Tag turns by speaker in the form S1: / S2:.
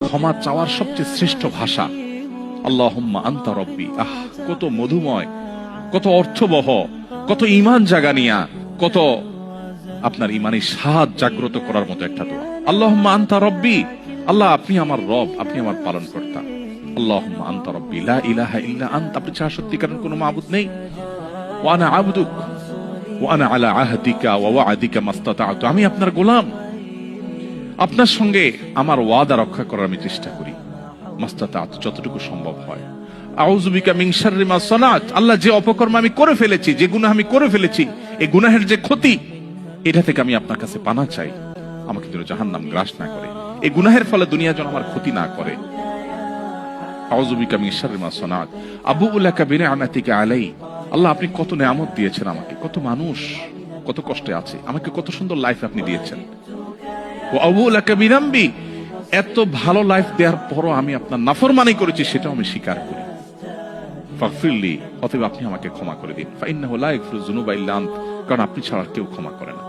S1: ক্ষমা চাওয়ার সবচেয়ে শ্রেষ্ঠ ভাষা আল্লাহুম্মা আনতা রব্বি। কত মধুময়, কত অর্থবহ, কত ঈমান জাগানিয়া, কত আপনার ঈমানি স্বাদ জাগ্রত করার মতো একটা দোয়া। আল্লাহুম্মা আনতা রব্বি, আল্লাহ আপনি আমার রব, আপনি আমার পালনকর্তা। আল্লাহুম্মা আনতা রব্বি লা ইলাহা ইল্লা আনতা, আপনি ছাড়া সত্যিকারের কোনো মাবুদ নেই। ওয়া আনা আবদুক ওয়া আনা আলা আহদিকা ওয়া ওয়া'দিকা মাসতাতা'তু, আমি আপনার গোলাম, আপনার সঙ্গে আমার ওয়াদা রক্ষা করার আমি চেষ্টা করি, মাসতাতা'তু, যতটুকু সম্ভব হয়। আউযু বিকা মিন শাররি মা সানাত, আল্লাহ যে অপকর্ম আমি করে ফেলেছি, যে গুনাহ আমি করে ফেলেছি, এই গুনাহের যে ক্ষতি, এটা থেকে আমি আপনার কাছে পানা চাই, আমাকে যেন জাহান্নাম গ্রাস না করে, এই গুনাহের ফলে দুনিয়া যেন আমার ক্ষতি না করে। আউযু বিকা মিন শাররি মা সানাত আবুউ লাকা বিনি'মাতিকা আলাই, আল্লাহ আপনি কত নেয়ামত দিয়েছেন আমাকে, কত মানুষ কত কষ্টে আছে, আমাকে কত সুন্দর লাইফ আপনি দিয়েছেন। ওয়া আবুউ লাকা বিযামবি, এত ভালো লাইফ দেওয়ার পরও আমি আপনার নাফরমানি করেছি, সেটাও আমি স্বীকার করি। ফাগফিরলি, অতএব আপনি আমাকে ক্ষমা করে দিন। ফাইন্নাহু লা ইয়াগফিরুয যুনুবা ইল্লা আনত, কারণ আপনি ছাড়া কেউ ক্ষমা করে না।